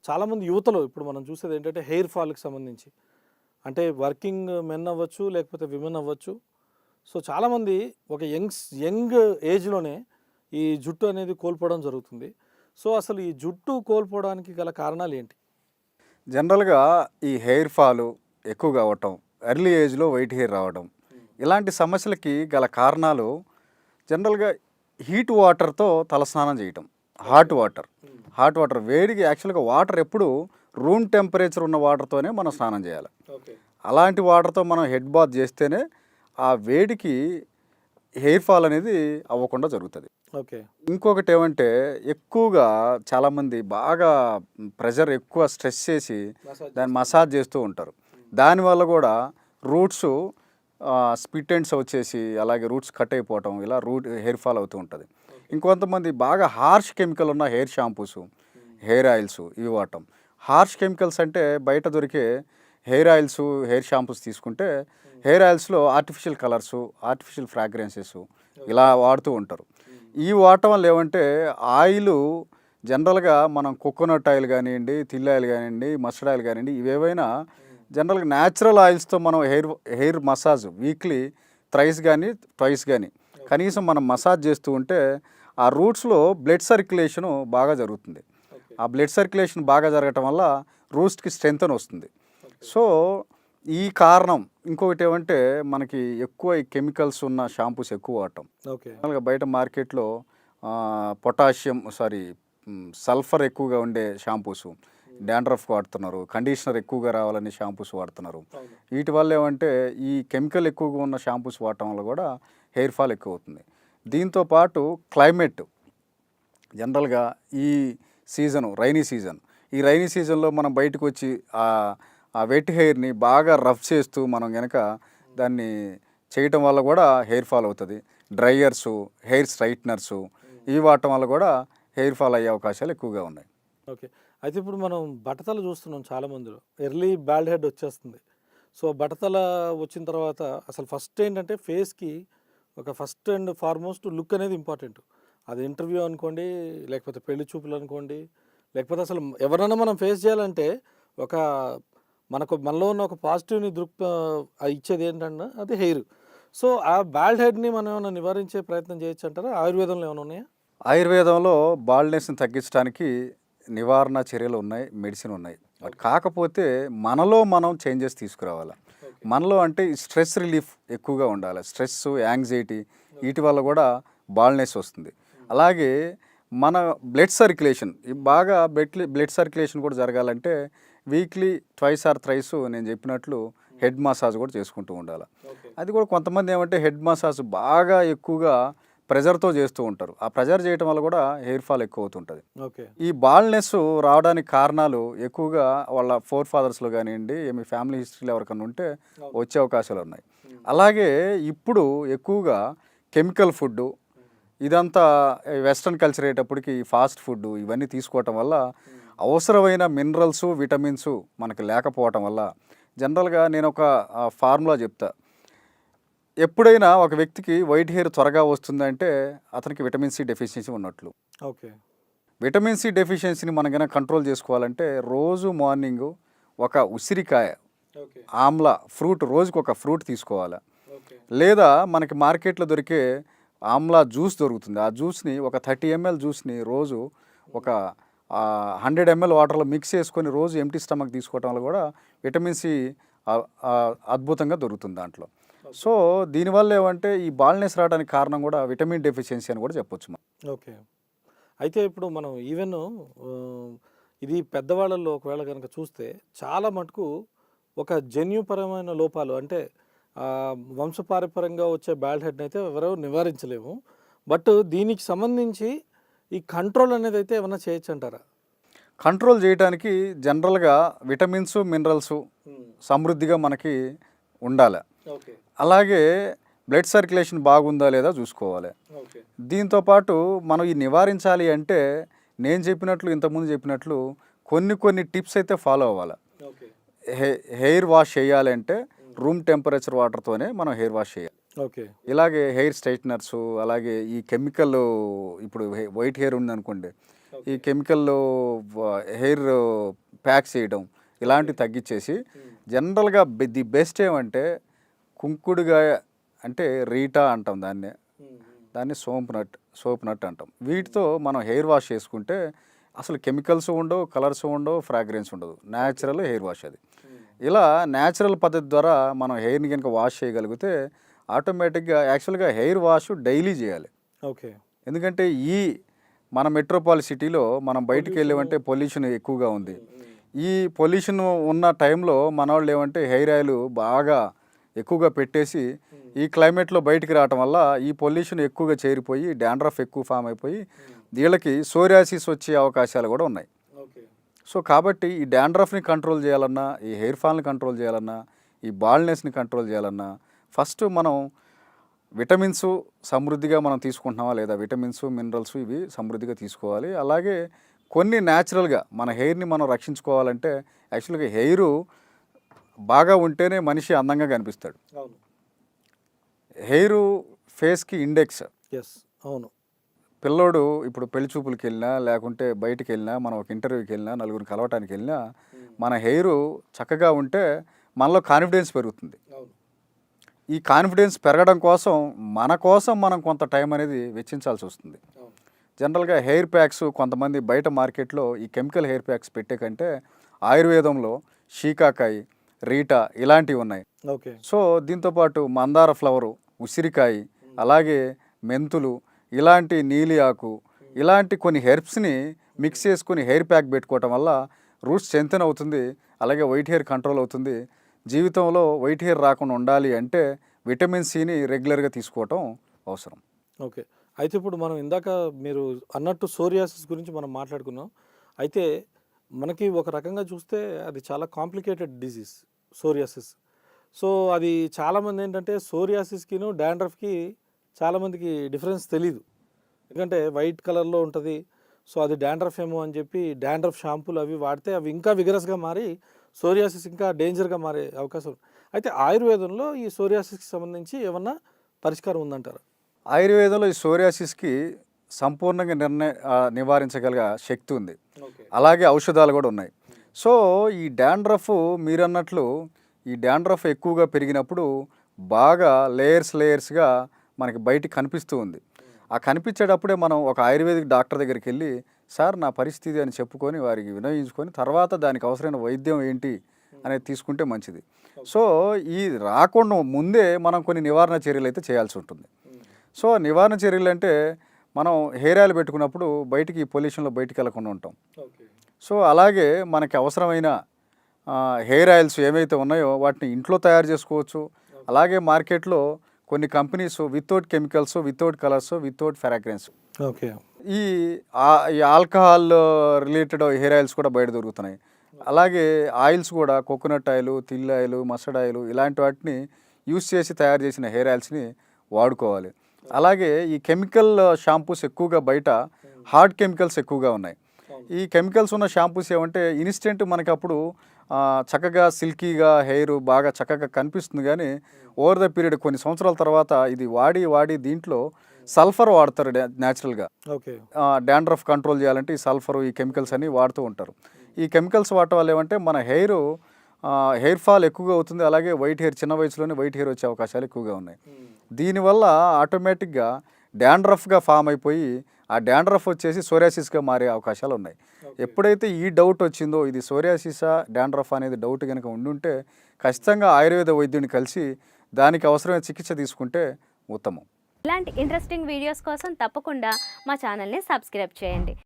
చాలామంది యువతలో ఇప్పుడు మనం చూసేది ఏంటంటే హెయిర్ ఫాల్‌కి సంబంధించి. అంటే వర్కింగ్ మెన్ అవ్వచ్చు, లేకపోతే విమెన్ అవ్వచ్చు. సో, చాలామంది ఒక యంగ్ ఏజ్‌లోనే ఈ జుట్టు అనేది కోల్పోవడం జరుగుతుంది. సో, అసలు ఈ జుట్టు కోల్పోవడానికి గల కారణాలేంటి? జనరల్‌గా ఈ హెయిర్ ఫాలు ఎక్కువగా అవ్వటం, ఎర్లీ ఏజ్‌లో వైట్ హెయిర్ రావడం, ఇలాంటి సమస్యలకి గల కారణాలు జనరల్‌గా హీట్ వాటర్‌తో తలస్నానం చేయటం. Hot water. హాట్ వాటర్ వేడికి యాక్చువల్‌గా వాటర్ ఎప్పుడు రూమ్ టెంపరేచర్ ఉన్న వాటర్‌తోనే మనం స్నానం చేయాలి. ఓకే. అలాంటి వాటర్‌తో మనం హెడ్ బాత్ చేస్తేనే ఆ వేడికి హెయిర్ ఫాల్ అనేది అవ్వకుండా జరుగుతది. ఓకే. ఇంకొకటి ఏమంటే ఎక్కువగా చాలామంది బాగా ప్రెషర్ ఎక్కువ స్ట్రెస్ చేసి దాన్ని మసాజ్ చేస్తూ ఉంటారు. దానివల్ల కూడా రూట్స్ స్ప్లిట్ ఎండ్స్ వచ్చేసి అలాగే రూట్స్ కట్ అయిపోవటం ఇలా హెయిర్ ఫాల్ అవుతూ ఉంటుంది. ఇంకొంతమంది బాగా హార్ష్ కెమికల్ ఉన్న హెయిర్ షాంపూస్, హెయిర్ ఆయిల్స్ ఇవి వాడటం. హార్ష్ కెమికల్స్ అంటే బయట దొరికే హెయిర్ ఆయిల్స్, హెయిర్ షాంపూస్ తీసుకుంటే హెయిర్ ఆయిల్స్లో ఆర్టిఫిషియల్ కలర్సు, ఆర్టిఫిషియల్ ఫ్రాగ్రెన్సెస్ ఇలా వాడుతూ ఉంటారు. ఈ వాడటం వల్ల ఏమంటే ఆయిలు జనరల్‌గా మనం కోకోనట్ ఆయిల్ కానివ్వండి, తిల్ ఆయిల్ కానివ్వండి, మస్టర్డ్ ఆయిల్ కానివ్వండి ఇవేవైనా జనరల్‌గా న్యాచురల్ ఆయిల్స్‌తో మనం హెయిర్ మసాజ్ వీక్లీ థ్రైస్ కానీ, ట్వైస్ కానీ కనీసం మనం మసాజ్ చేస్తూ ఉంటే ఆ రూట్స్‌లో బ్లడ్ సర్క్యులేషను బాగా జరుగుతుంది. ఆ బ్లడ్ సర్క్యులేషన్ బాగా జరగటం వల్ల రూట్స్‌కి స్ట్రెంగ్త్ వస్తుంది. సో, ఈ కారణం ఇంకొకటి ఏమంటే మనకి ఎక్కువ ఈ కెమికల్స్ ఉన్న షాంపూస్ ఎక్కువ వాడటం. ఓకే. జనరల్‌గా బయట మార్కెట్‌లో సల్ఫర్ ఎక్కువగా ఉండే షాంపూస్, డాండ్రఫ్ వాడుతున్నారు. కండిషనర్ ఎక్కువగా రావాలని షాంపూస్ వాడుతున్నారు. అవును. వీటి వల్ల ఏమంటే ఈ కెమికల్ ఎక్కువగా ఉన్న షాంపూస్ వాడటం వల్ల కూడా హెయిర్ ఫాల్ ఎక్కువ అవుతుంది. దీంతో పాటు క్లైమేట్ జనరల్‌గా ఈ రైనీ సీజన్. ఈ రైనీ సీజన్‌లో మనం బయటకు వచ్చి ఆ వెట్ హెయిర్‌ని బాగా రఫ్ చేస్తూ మనం గనక దాన్ని చేయటం వల్ల కూడా హెయిర్ ఫాల్ అవుతది. డ్రైయర్సు, హెయిర్ స్ట్రైట్నర్సు ఇవి వాడటం వల్ల కూడా హెయిర్ ఫాల్ అయ్యే అవకాశాలు ఎక్కువగా ఉన్నాయి. ఓకే. అయితే ఇప్పుడు మనం బట్టతల చూస్తున్నాం చాలా మందిలో. ఎర్లీ బాల్డ్ హెడ్ వచ్చేస్తుంది. సో, బట్టతల వచ్చిన తర్వాత అసలు ఫస్ట్ ఏంటంటే ఫేస్‌కి ఒక ఫస్ట్ అండ్ ఫార్మోస్ట్ లుక్ అనేది ఇంపార్టెంట్. అది ఇంటర్వ్యూ అనుకోండి, లేకపోతే పెళ్లి చూపులు అనుకోండి, లేకపోతే అసలు ఎవరైనా మనం ఫేస్ చేయాలంటే ఒక మనలో ఉన్న ఒక పాజిటివ్‌ని ఇచ్చేది ఏంటంటే అది హెయిర్. సో, ఆ బాల్డ్ హెడ్‌ని మనం ఏమైనా నివారించే ప్రయత్నం చేయొచ్చంటారా? ఆయుర్వేదంలో ఏమైనా ఉన్నాయా? ఆయుర్వేదంలో బాల్డ్‌నెస్‌ని తగ్గించడానికి నివారణ చర్యలు ఉన్నాయి, మెడిసిన్ ఉన్నాయి. బట్ కాకపోతే మనలో మనం చేంజెస్ తీసుకురావాల. మనలో అంటే ఈ స్ట్రెస్ రిలీఫ్ ఎక్కువగా ఉండాలి. స్ట్రెస్, యాంగ్జైటీ వీటి వల్ల కూడా బాల్డ్‌నెస్ వస్తుంది. అలాగే మన బ్లడ్ సర్క్యులేషన్ బాగా బ్లడ్ సర్క్యులేషన్ కూడా జరగాలంటే వీక్లీ ట్వైస్ ఆర్ థ్రైస్ నేను చెప్పినట్లు హెడ్ మసాజ్ కూడా చేసుకుంటూ ఉండాలి. అది కూడా కొంతమంది ఏమంటే హెడ్ మసాజ్ బాగా ఎక్కువగా ప్రెజర్‌తో చేస్తూ ఉంటారు. ఆ ప్రెజర్ చేయటం వల్ల కూడా హెయిర్ ఫాల్ ఎక్కువ అవుతుంటది. ఓకే. ఈ బాల్డ్‌నెస్ రావడానికి కారణాలు ఎక్కువగా వాళ్ళ ఫోర్ ఫాదర్స్‌లో గానియండి, మీ ఫ్యామిలీ హిస్టరీలో ఎవరికన్నా ఉంటే వచ్చే అవకాశాలున్నాయి. అలాగే ఇప్పుడు ఎక్కువగా కెమికల్ ఫుడ్డు ఇదంతా వెస్టర్న్ కల్చర్ అయ్యేటప్పటికి ఫాస్ట్ ఫుడ్డు ఇవన్నీ తీసుకోవటం వల్ల అవసరమైన మినరల్సు, విటమిన్సు మనకు లేకపోవటం వల్ల జనరల్‌గా నేనొక ఫార్ములా చెప్తా. ఎప్పుడైనా ఒక వ్యక్తికి వైట్ హెయిర్ త్వరగా వస్తుందంటే అతనికి విటమిన్ సి డెఫిషియన్సీ ఉన్నట్లు. ఓకే. విటమిన్ సి డెఫిషియన్సీని మనం గనక కంట్రోల్ చేసుకోవాలంటే రోజు మార్నింగు ఒక ఉసిరికాయ, ఓకే. ఆమ్లా ఫ్రూట్ రోజుకొక ఫ్రూట్ తీసుకోవాలి. ఓకే. లేదా మనకి మార్కెట్‌లో దొరికే ఆమ్లా జ్యూస్ దొరుకుతుంది. ఆ జ్యూస్‌ని ఒక 30 ఎంఎల్ జ్యూస్‌ని రోజు ఒక 100 ఎంఎల్ వాటర్‌లో మిక్స్ చేసుకొని రోజు ఎంప్టీ స్టమక్ తీసుకోవటం వల్ల కూడా విటమిన్ సి అద్భుతంగా దొరుకుతుంది దాంట్లో. సో, దీనివల్ల ఏమంటే ఈ బాల్డ్‌నెస్ రావడానికి కారణం కూడా విటమిన్ డెఫిషియన్సీ అని కూడా చెప్పొచ్చు మనం. ఓకే. అయితే ఇప్పుడు మనం ఇది పెద్దవాళ్ళలో ఒకవేళ గనక చూస్తే చాలా మటుకు ఒక జన్యుపరమైన లోపాలు అంటే వంశపారంపర్యంగా వచ్చే బాల్డ్ హెడ్‌నయితే ఎవరు నివారించలేము. బట్ దీనికి సంబంధించి ఈ కంట్రోల్ అనేదైతే ఏమన్నా చేయొచ్చంటారా? కంట్రోల్ చేయటానికి జనరల్‌గా విటమిన్స్, మినరల్స్ సమృద్ధిగా మనకి ఉండాలి. ఓకే. అలాగే బ్లడ్ సర్క్యులేషన్ బాగుందా లేదా చూసుకోవాలి. ఓకే. దీంతో పాటు మనం ఈ నివారించాలి అంటే నేను చెప్పినట్లు ఇంతకుముందు చెప్పినట్లు కొన్ని టిప్స్ అయితే ఫాలో అవ్వాలి. ఓకే. హెయిర్ వాష్ చేయాలంటే రూమ్ టెంపరేచర్ వాటర్‌తోనే మనం హెయిర్ వాష్ చేయాలి. ఓకే. ఇలాగే హెయిర్ స్ట్రైట్నర్సు అలాగే ఈ కెమికల్ ఇప్పుడు వైట్ హెయిర్ ఉందనుకోండి, ఈ కెమికల్ హెయిర్ ప్యాక్స్ చేయడం ఇలాంటివి తగ్గించేసి జనరల్గా ది బెస్ట్ ఏమంటే కుంకుడుగాయ అంటే రీటా అంటాం దాన్ని సోప్ నట్ అంటాం. వీటితో మనం హెయిర్ వాష్ చేసుకుంటే అసలు కెమికల్స్ ఉండవు, కలర్స్ ఉండవు, ఫ్రాగ్రెన్స్ ఉండదు. న్యాచురల్ హెయిర్ వాష్ అది. ఇలా న్యాచురల్ పద్ధతి ద్వారా మనం హెయిర్ని కనుక వాష్ చేయగలిగితే ఆటోమేటిక్గా యాక్చువల్గా హెయిర్ వాష్ డైలీ చేయాలి. ఓకే. ఎందుకంటే మన మెట్రోపాలి సిటీలో మనం బయటికి వెళ్ళామంటే పొల్యూషన్ ఎక్కువగా ఉంది. ఈ పొల్యూషన్ ఉన్న టైంలో మన వాళ్ళు ఏమంటే హెయిర్ ఆయిల్ బాగా ఎక్కువగా పెట్టేసి ఈ క్లైమేట్లో బయటికి రావటం వల్ల ఈ పొల్యూషన్ ఎక్కువగా చేరిపోయి డాండ్రఫ్ ఎక్కువ ఫామ్ అయిపోయి వీళ్ళకి సోరియాసిస్ వచ్చే అవకాశాలు కూడా ఉన్నాయి. సో కాబట్టి ఈ డాండ్రఫ్ని కంట్రోల్ చేయాలన్నా, ఈ హెయిర్ ఫాల్ని కంట్రోల్ చేయాలన్నా, ఈ బాల్నెస్ని కంట్రోల్ చేయాలన్నా ఫస్ట్ మనం విటమిన్స్ సమృద్ధిగా మనం తీసుకుంటున్నామా లేదా, విటమిన్స్ మినరల్స్ ఇవి సమృద్ధిగా తీసుకోవాలి. అలాగే కొన్ని న్యాచురల్గా మన హెయిర్ని మనం రక్షించుకోవాలంటే యాక్చువల్గా హెయిర్ బాగా ఉంటేనే మనిషి అందంగా కనిపిస్తాడు. హెయిర్ ఫేస్కి ఇండెక్స్. అవును. పిల్లోడు ఇప్పుడు పెళ్లి చూపులకి వెళ్ళినా లేకుంటే బయటికి వెళ్ళినా, మనం ఒక ఇంటర్వ్యూకి వెళ్ళినా, నలుగురిని కలవటానికి వెళ్ళినా మన హెయిర్ చక్కగా ఉంటే మనలో కాన్ఫిడెన్స్ పెరుగుతుంది. ఈ కాన్ఫిడెన్స్ పెరగడం కోసం మనం కొంత టైం అనేది వెచ్చించాల్సి వస్తుంది. జనరల్గా హెయిర్ ప్యాక్స్ కొంతమంది బయట మార్కెట్లో ఈ కెమికల్ హెయిర్ ప్యాక్స్ పెట్టే కంటే ఆయుర్వేదంలో షీకాకాయ, రీటా ఇలాంటివి ఉన్నాయి. ఓకే. సో దీంతోపాటు మందార ఫ్లవరు, ఉసిరికాయ, అలాగే మెంతులు, ఇలాంటి నీలి ఆకు, ఇలాంటి కొన్ని హెర్బ్స్ని మిక్స్ చేసుకుని హెయిర్ ప్యాక్ పెట్టుకోవటం వల్ల రూట్స్ స్ట్రెంథెన్ అవుతుంది. అలాగే వైట్ హెయిర్ కంట్రోల్ అవుతుంది. జీవితంలో వైట్ హెయిర్ రాకుండా ఉండాలి అంటే విటమిన్ సిని రెగ్యులర్గా తీసుకోవటం అవసరం. ఓకే. అయితే ఇప్పుడు మనం ఇందాక మీరు అన్నట్టు సోరియాసిస్ గురించి మనం మాట్లాడుకున్నాం. అయితే మనకి ఒక రకంగా చూస్తే అది చాలా కాంప్లికేటెడ్ డిసీజ్ సోరియాసిస్. సో అది చాలామంది ఏంటంటే సోరియాసిస్కిను డాండ్రఫ్కి చాలామందికి డిఫరెన్స్ తెలీదు. ఎందుకంటే వైట్ కలర్లో ఉంటుంది. సో అది డాండ్రఫ్ ఏమో అని చెప్పి డాండ్రఫ్ షాంపూలు అవి వాడితే అవి ఇంకా విగరస్గా మారి సోరియాసిస్ ఇంకా డేంజర్గా మారే అవకాశం. అయితే ఆయుర్వేదంలో ఈ సోరియాసిస్కి సంబంధించి ఏమన్నా పరిష్కారం ఉందంటారా? ఆయుర్వేదంలో ఈ సోరియాసిస్కి సంపూర్ణంగా నివారించగలిగే శక్తి ఉంది. అలాగే ఔషధాలు కూడా ఉన్నాయి. సో ఈ డాండ్రఫ్ మీరన్నట్లు ఈ డాండ్రఫ్ ఎక్కువగా పెరిగినప్పుడు బాగా లేయర్స్గా మనకి బయటికి కనిపిస్తూ ఉంది. ఆ కనిపించేటప్పుడే మనం ఒక ఆయుర్వేదిక్ డాక్టర్ దగ్గరికి వెళ్ళి సార్ నా పరిస్థితి అని చెప్పుకొని వారికి వినయించుకొని తర్వాత దానికి అవసరమైన వైద్యం ఏంటి అనేది తీసుకుంటే మంచిది. సో ఈ రాకుండా ముందే మనం కొన్ని నివారణ చర్యలు అయితే చేయాల్సి ఉంటుంది. సో నివారణ చర్యలు అంటే మనం హెయిర్ ఆయిల్ పెట్టుకున్నప్పుడు బయటికి పొల్యూషన్లో బయటికి వెళ్ళకుండా ఉంటాం. సో అలాగే మనకి అవసరమైన హెయిర్ ఆయిల్స్ ఏవైతే ఉన్నాయో వాటిని ఇంట్లో తయారు చేసుకోవచ్చు. అలాగే మార్కెట్లో కొన్ని companies without chemicals, without colours, without fragrance, okay, ఈ ఆల్కహాల్ రిలేటెడ్ హెయిర్ ఆయిల్స్ కూడా బయట దొరుకుతున్నాయి. అలాగే ఆయిల్స్ కూడా కోకోనట్ ఆయిల్, తిల్ ఆయిల్, మస్టర్డ్ ఆయిల్ ఇలాంటి వాటిని యూస్ చేసి తయారు చేసిన హెయిర్ ఆయిల్స్ని వాడుకోవాలి. అలాగే ఈ కెమికల్ షాంపూస్ ఎక్కువగా బయట హార్డ్ కెమికల్స్ ఎక్కువగా ఉన్నాయి. ఈ కెమికల్స్ ఉన్న షాంపూస్ ఏమంటే ఇన్స్టెంట్ మనకి అప్పుడు చక్కగా సిల్కీగా హెయిర్ బాగా చక్కగా కనిపిస్తుంది. కానీ ఓవర్ ద పీరియడ్ కొన్ని సంవత్సరాల తర్వాత ఇది వాడి దీంట్లో సల్ఫర్ వాడతారు న్యాచురల్గా. ఓకే. డాండ్రఫ్ కంట్రోల్ చేయాలంటే ఈ సల్ఫర్, ఈ కెమికల్స్ అన్ని వాడుతూ ఉంటారు. ఈ కెమికల్స్ వాడటం వల్ల ఏమంటే మన హెయిర్ ఫాల్ ఎక్కువగా అవుతుంది. అలాగే వైట్ హెయిర్, చిన్న వయసులోనే వైట్ హెయిర్ వచ్చే అవకాశాలు ఎక్కువగా ఉన్నాయి. దీనివల్ల ఆటోమేటిక్గా డాండ్రఫ్గా ఫామ్ అయిపోయి ఆ డాండ్రఫ్ వచ్చేసి సోరియాసిస్గా మారే అవకాశాలు ఉన్నాయి. ఎప్పుడైతే ఈ డౌట్ వచ్చిందో ఇది సోరియాసిసా డాండ్రఫ్ అనేది డౌట్ కనుక ఉండుంటే ఖచ్చితంగా ఆయుర్వేద వైద్యుని కలిసి దానికి అవసరమైన చికిత్స తీసుకుంటే ఉత్తమం. ఇలాంటి ఇంట్రెస్టింగ్ వీడియోస్ కోసం తప్పకుండా మా ఛానల్ని సబ్స్క్రైబ్ చేయండి.